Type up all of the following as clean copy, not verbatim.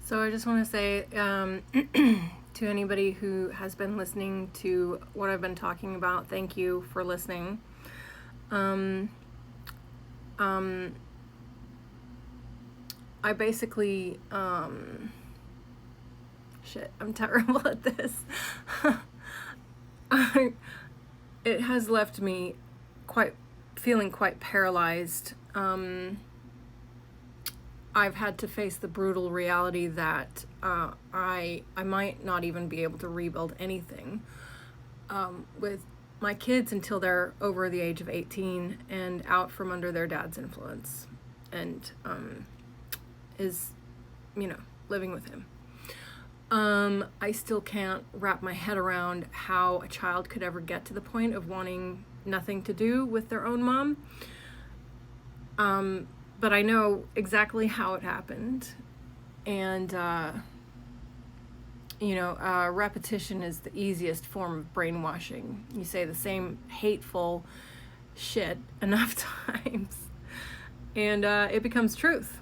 So I just want to say to anybody who has been listening to what I've been talking about, thank you for listening. I basically, shit, I'm terrible at this. It has left me feeling quite paralyzed. I've had to face the brutal reality that I might not even be able to rebuild anything with my kids until they're over the age of 18 and out from under their dad's influence and is, living with him. I still can't wrap my head around how a child could ever get to the point of wanting nothing to do with their own mom. But I know exactly how it happened. And, repetition is the easiest form of brainwashing. You say the same hateful shit enough times, and it becomes truth.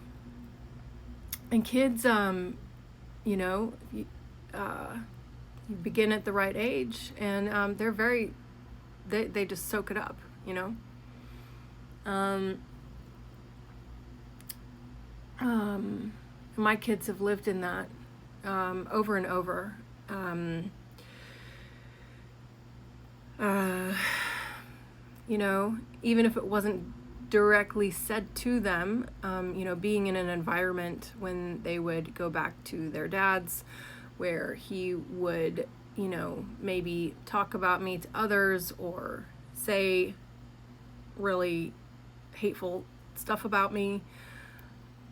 And kids, you begin at the right age, and they just soak it up, my kids have lived in that over and over. Even if it wasn't directly said to them, being in an environment when they would go back to their dad's, where he would, maybe talk about me to others or say really hateful stuff about me.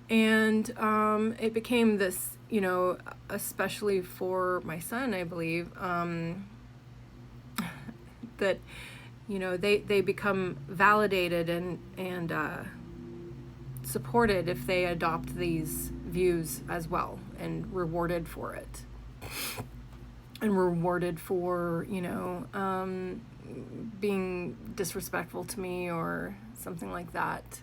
And it became this, especially for my son, I believe, that, they become validated and supported if they adopt these views as well, and rewarded for it. And rewarded for, being disrespectful to me or something like that.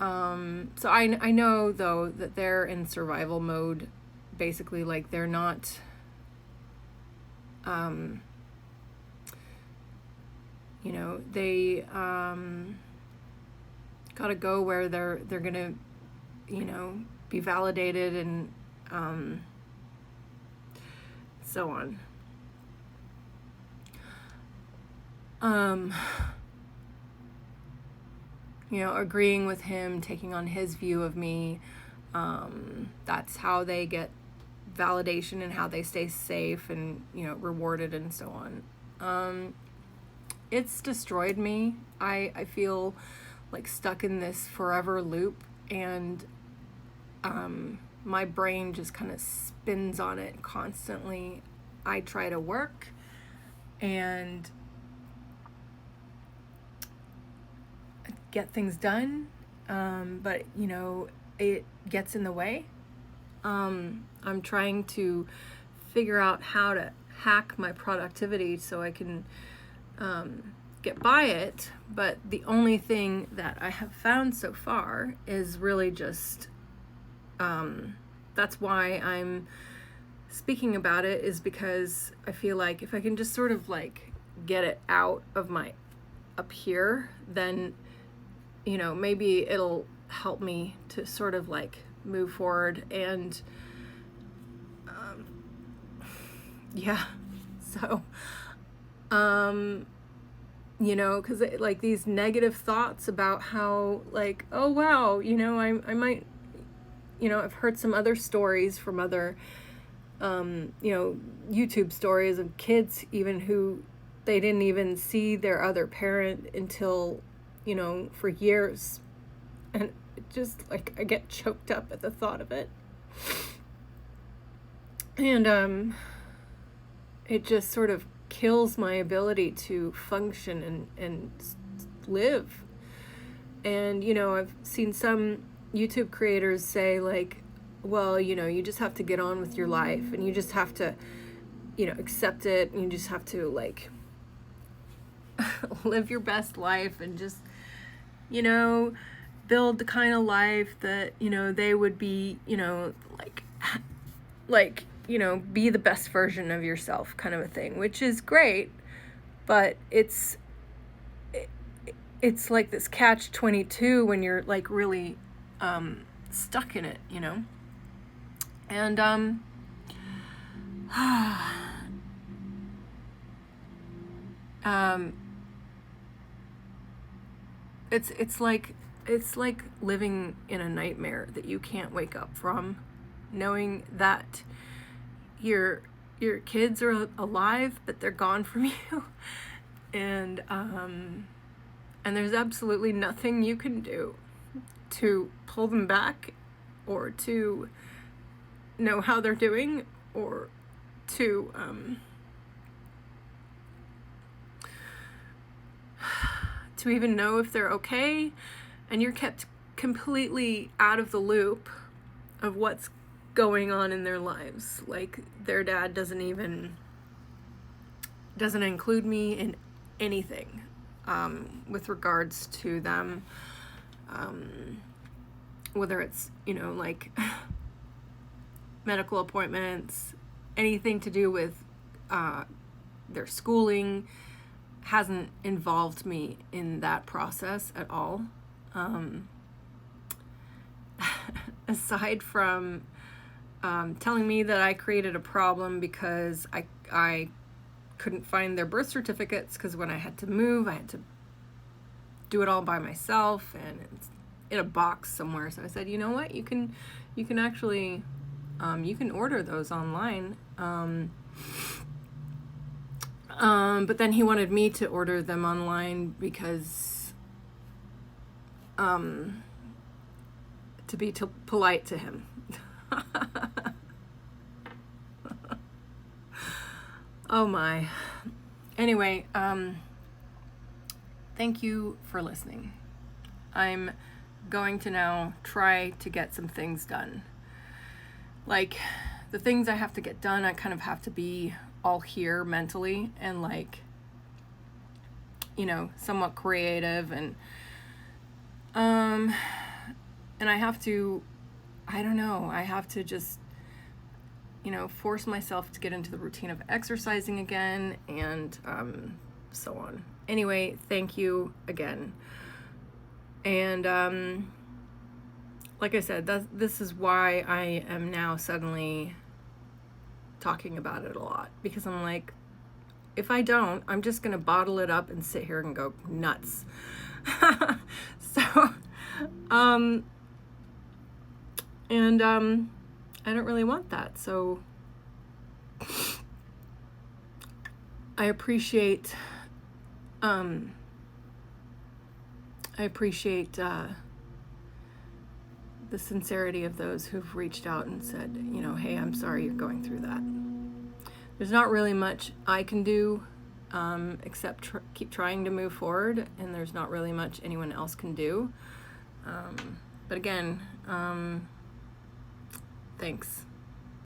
So I know, though, that they're in survival mode, basically. Like, they're not, they gotta go where they're gonna, be validated and so on. Agreeing with him, taking on his view of me, that's how they get validation and how they stay safe and, rewarded and so on. It's destroyed me. I feel like stuck in this forever loop, and my brain just kind of spins on it constantly. I try to work and get things done, but it gets in the way. I'm trying to figure out how to hack my productivity so I can get by it, but the only thing that I have found so far is really just that's why I'm speaking about it, is because I feel like if I can just sort of like get it out of my up here, then maybe it'll help me to sort of like move forward. And so because like these negative thoughts about how, like, oh wow, I might, I've heard some other stories from other YouTube stories of kids even who they didn't even see their other parent until for years, and it just, like, I get choked up at the thought of it, and it just sort of kills my ability to function and live. And I've seen some YouTube creators say, like, well, you just have to get on with your life, and you just have to accept it, and you just have to, like, live your best life, and just build the kind of life that, you know, they would be, you know, like, you know, be the best version of yourself kind of a thing, which is great, but it's like this catch-22 when you're like really stuck in it, you know. And it's like living in a nightmare that you can't wake up from, knowing that your kids are alive but they're gone from you, and there's absolutely nothing you can do to pull them back, or to know how they're doing, or to even know if they're okay, and you're kept completely out of the loop of what's going on in their lives. Like, their dad doesn't include me in anything with regards to them, whether it's, you know, like medical appointments, anything to do with their schooling, hasn't involved me in that process at all. Aside from telling me that I created a problem because I couldn't find their birth certificates, because when I had to move, I had to do it all by myself, and it's in a box somewhere. So I said, you know what, you can actually you can order those online. But then he wanted me to order them online because to be polite to him. Oh my. Anyway, thank you for listening. I'm going to now try to get some things done. Like, the things I have to get done, I kind of have to be all here mentally, and like, you know, somewhat creative, and I have to, I don't know, I have to just, you know, force myself to get into the routine of exercising again, and so on. Anyway, thank you again. And like I said, this is why I am now suddenly talking about it a lot, because I'm like, if I don't, I'm just gonna bottle it up and sit here and go nuts. So I don't really want that. So I appreciate the sincerity of those who've reached out and said, you know, hey, I'm sorry you're going through that. There's not really much I can do except keep trying to move forward, and there's not really much anyone else can do. But again, thanks.